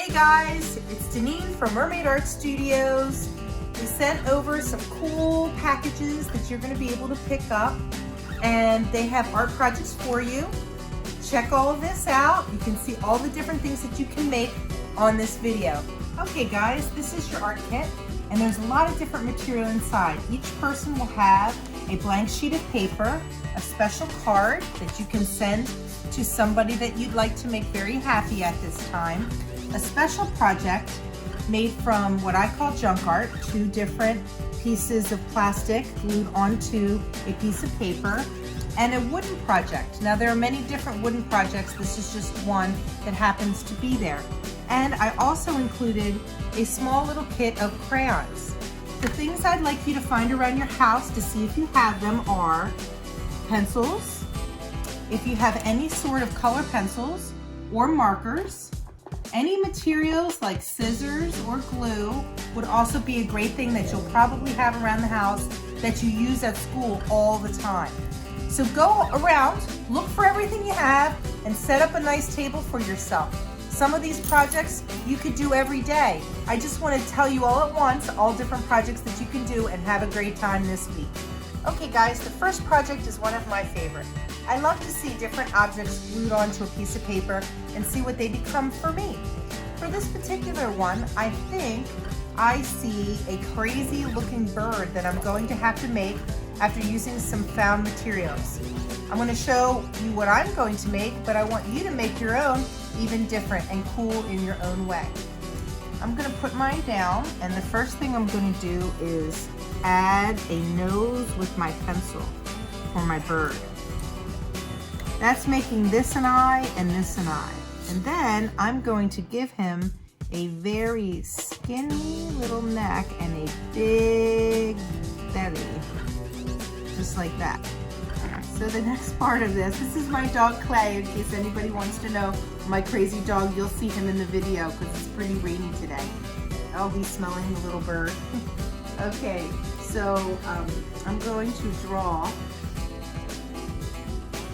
Hey guys, it's Deneen from Mermaid Art Studios. We sent over some cool packages that you're going to be able to pick up, and they have art projects for you. Check all of this out. You can see all the different things that you can make on this video. Okay guys, this is your art kit, and there's a lot of different material inside. Each person will have a blank sheet of paper, a special card that you can send to somebody that you'd like to make very happy at this time, a special project made from what I call junk art, 2 different pieces of plastic glued onto a piece of paper, and a wooden project. Now there are many different wooden projects. This is just one that happens to be there. And I also included a small little kit of crayons. The things I'd like you to find around your house to see if you have them are pencils, if you have any sort of color pencils or markers. Any materials like scissors or glue would also be a great thing that you'll probably have around the house that you use at school all the time. So go around, look for everything you have, and set up a nice table for yourself. Some of these projects you could do every day. I just want to tell you all at once all different projects that you can do and have a great time this week. Okay guys, the first project is one of my favorite. I love to see different objects glued onto a piece of paper and see what they become for me. For this particular one, I think I see a crazy looking bird that I'm going to have to make after using some found materials. I'm going to show you what I'm going to make, but I want you to make your own even different and cool in your own way. I'm going to put mine down, and the first thing I'm going to do is add a nose with my pencil for my bird. That's making this an eye and this an eye. And then I'm going to give him a very skinny little neck and a big belly, just like that. So the next part of this is my dog Clay, in case anybody wants to know my crazy dog. You'll see him in the video because it's pretty rainy today. I'll be smelling the little bird. Okay, so I'm going to draw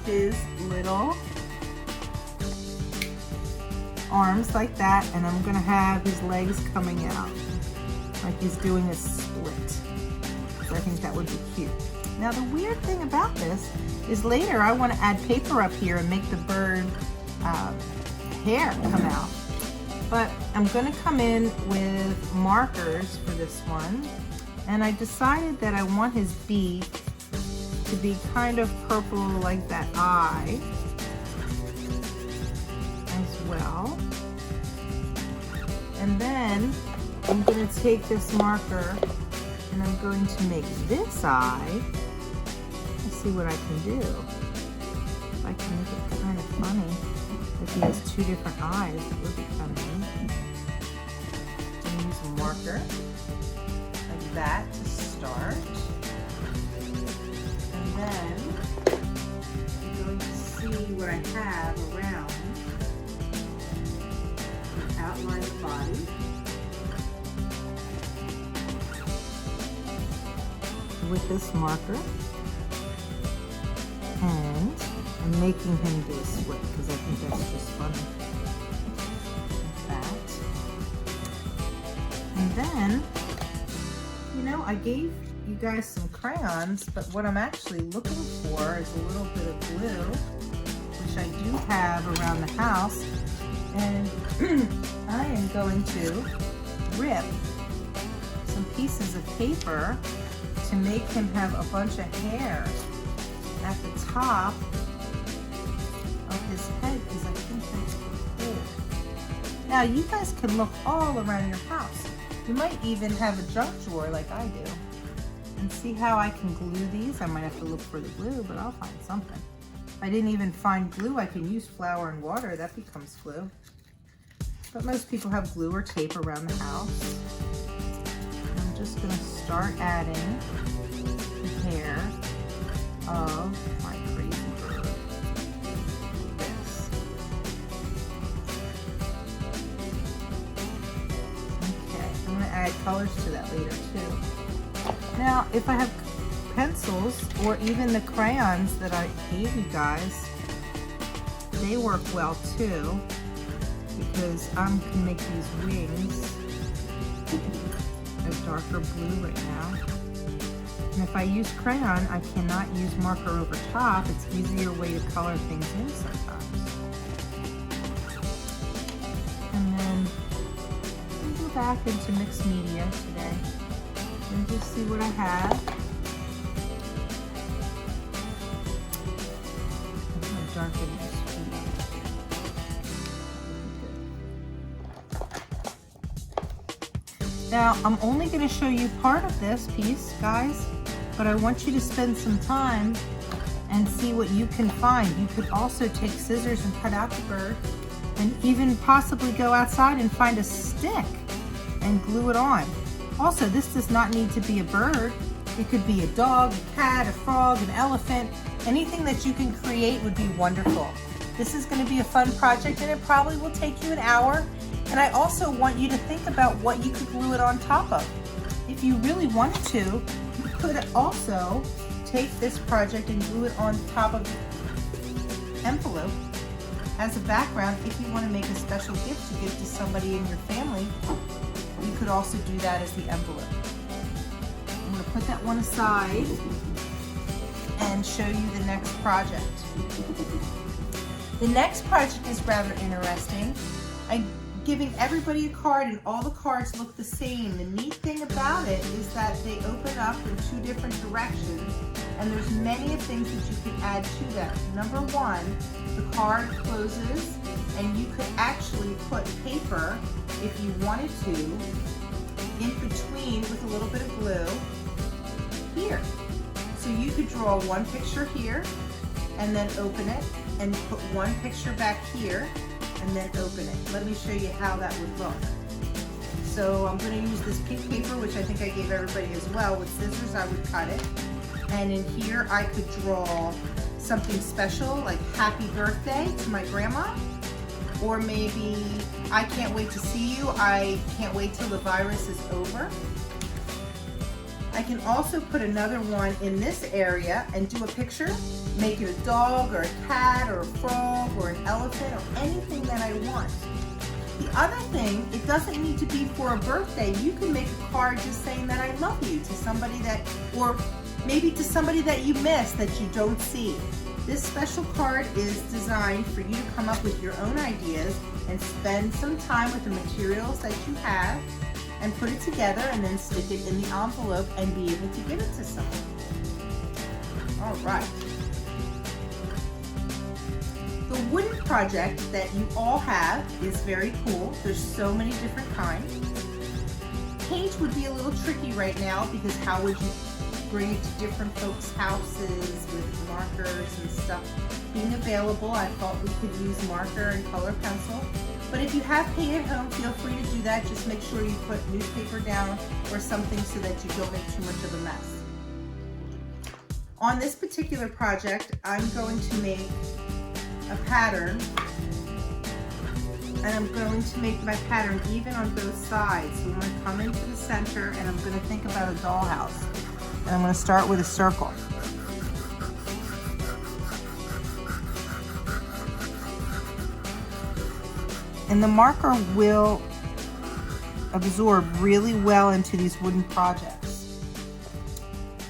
his little arms like that, and I'm going to have his legs coming out like he's doing a split. So I think that would be cute. Now the weird thing about this is later I want to add paper up here and make the bird hair come out. But I'm going to come in with markers for this one, and I decided that I want his beak to be kind of purple like that eye as well. And then I'm going to take this marker and I'm going to make this eye. Let's see what I can do. If I can make it kind of funny. If he has 2 different eyes, it would be funny. I'm going to use a marker like that to start. And then I'm going to see what I have around the outline of the body. With this marker, and I'm making him do a split because I think that's just funny. Like that. And then, you know, I gave you guys some crayons, but what I'm actually looking for is a little bit of glue, which I do have around the house, and I am going to rip some pieces of paper to make him have a bunch of hair at the top of his head, because I think that's cool. Now you guys can look all around your house. You might even have a junk drawer like I do, and see how I can glue these. I might have to look for the glue, but I'll find something. If I didn't even find glue, I can use flour and water. That becomes glue. But most people have glue or tape around the house. I'm just going to start adding the hair of my crazy bird. This. Okay, I'm going to add colors to that later too. Now, if I have pencils or even the crayons that I gave you guys, they work well too. because I can make these wings a darker blue right now. And if I use crayon, I cannot use marker over top. It's an easier way to color things in sometimes. And then I'll go back into mixed media today and just see what I have. I'm going to darken this. Now, I'm only going to show you part of this piece, guys, but I want you to spend some time and see what you can find. You could also take scissors and cut out the bird, and even possibly go outside and find a stick and glue it on. Also, this does not need to be a bird. It could be a dog, a cat, a frog, an elephant. Anything that you can create would be wonderful. This is going to be a fun project, and it probably will take you an hour. And I also want you to think about what you could glue it on top of. If you really wanted to, you could also take this project and glue it on top of the envelope as a background. If you want to make a special gift to give to somebody in your family, you could also do that as the envelope. I'm going to put that one aside and show you the next project. The next project is rather interesting. I'm giving everybody a card, and all the cards look the same. The neat thing about it is that they open up in two different directions, and there's many things that you can add to them. Number one, the card closes, and you could actually put paper, if you wanted to, in between with a little bit of glue here. So you could draw one picture here, and then open it, and put one picture back here, and then open it. Let me show you how that would look. So I'm going to use this pink paper, which I think I gave everybody as well. With scissors, I would cut it. And in here, I could draw something special, like happy birthday to my grandma. Or maybe, I can't wait to see you. I can't wait till the virus is over. I can also put another one in this area and do a picture, make it a dog or a cat or a frog or an elephant or anything that I want. The other thing, it doesn't need to be for a birthday. You can make a card just saying that I love you to somebody that, or maybe to somebody that you miss that you don't see. This special card is designed for you to come up with your own ideas and spend some time with the materials that you have and put it together, and then stick it in the envelope and be able to give it to someone. All right. The wooden project that you all have is very cool. There's so many different kinds. Paint would be a little tricky right now, because how would you bring it to different folks' houses with markers and stuff being available? I thought we could use marker and color pencil. But if you have paint at home, feel free to do that. Just make sure you put newspaper down or something so that you don't make too much of a mess. On this particular project, I'm going to make a pattern, and I'm going to make my pattern even on both sides. So I'm going to come into the center, and I'm going to think about a dollhouse. And I'm going to start with a circle. And the marker will absorb really well into these wooden projects.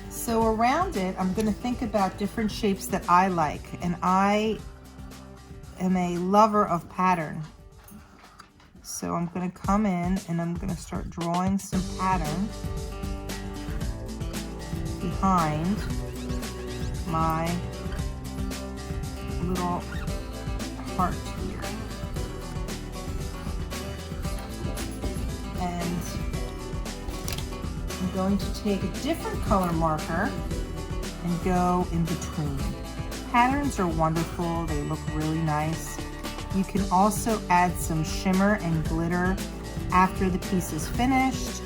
So around it, I'm going to think about different shapes that I like. And I am a lover of pattern. So I'm going to come in and I'm going to start drawing some pattern behind my little heart here. And I'm going to take a different color marker and go in between. Patterns are wonderful. They look really nice. You can also add some shimmer and glitter after the piece is finished.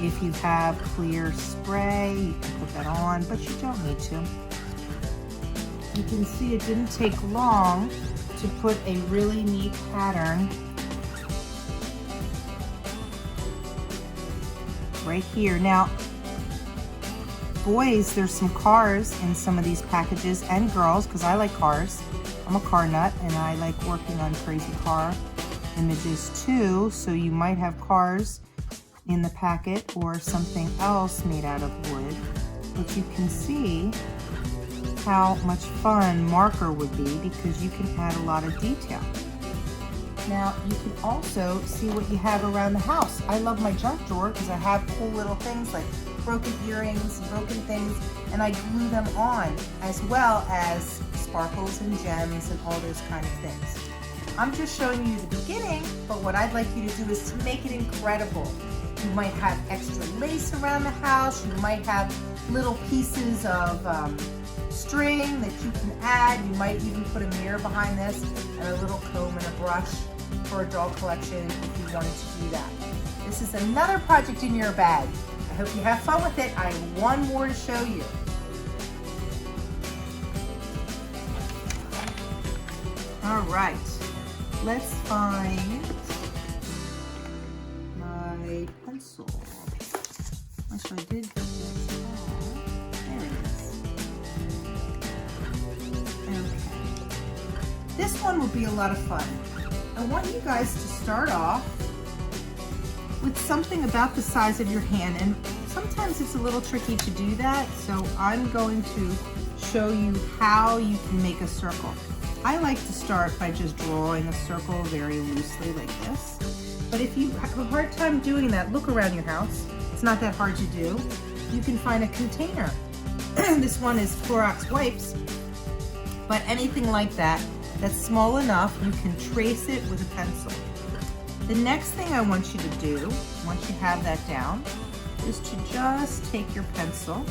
If you have clear spray, you can put that on, but you don't need to. You can see it didn't take long to put a really neat pattern right here. Now, boys, there's some cars in some of these packages, and girls, because I like cars. I'm a car nut, and I like working on crazy car images too, so you might have cars in the packet or something else made out of wood, but you can see how much fun marker would be because you can add a lot of detail. Now you can also see what you have around the house. I love my junk drawer because I have cool little things like broken earrings, broken things, and I glue them on, as well as sparkles and gems and all those kind of things. I'm just showing you the beginning, but what I'd like you to do is to make it incredible. You might have extra lace around the house, you might have little pieces of string that you can add. You might even put a mirror behind this and a little comb and a brush for a doll collection if you wanted to do that. This is another project in your bag. I hope you have fun with it. I have one more to show you. All right, let's find my pencil. Actually, I did get this. There it is. Okay. This one will be a lot of fun. I want you guys to start off with something about the size of your hand, and sometimes it's a little tricky to do that, so I'm going to show you how you can make a circle. I like to start by just drawing a circle very loosely like this, but if you have a hard time doing that, look around your house. It's not that hard to do. You can find a container. This one is Clorox wipes, but anything like that that's small enough, you can trace it with a pencil. The next thing I want you to do, once you have that down, is to just take your pencil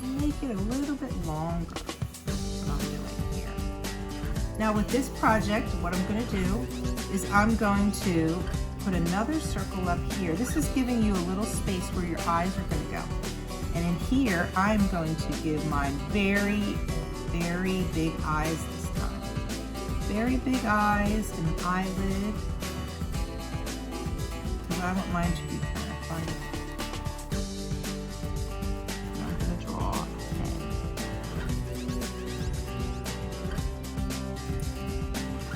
and make it a little bit longer. That's what I'm doing here. Now with this project, what I'm going to do is I'm going to put another circle up here. This is giving you a little space where your eyes are going to go. And in here, I'm going to give mine very, very big eyes this time. Very big eyes and an eyelid. Because I want mine to be kind of funny. I'm going to draw a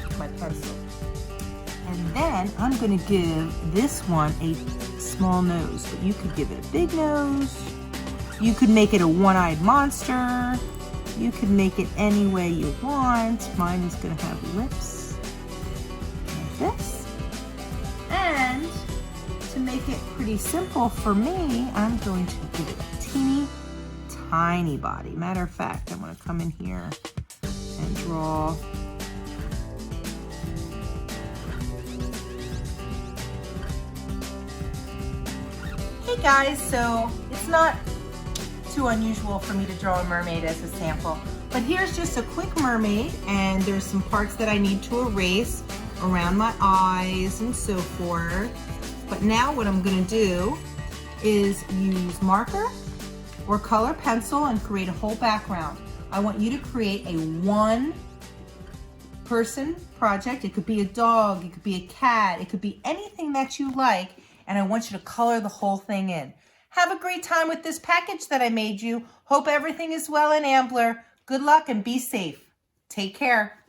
head. My pencil. And then I'm going to give this one a small nose, but you could give it a big nose. You could make it a one-eyed monster. You can make it any way you want. Mine is going to have lips like this. And to make it pretty simple for me, I'm going to give it a teeny tiny body. Matter of fact, I'm going to come in here and draw Hey guys, so it's not too unusual for me to draw a mermaid as a sample, but here's just a quick mermaid, and there's some parts that I need to erase around my eyes and so forth. But now what I'm going to do is use marker or color pencil and create a whole background. I want you to create a one-person project. It could be a dog, it could be a cat, it could be anything that you like, and I want you to color the whole thing in. Have a great time with this package that I made you. Hope everything is well in Ambler. Good luck and be safe. Take care.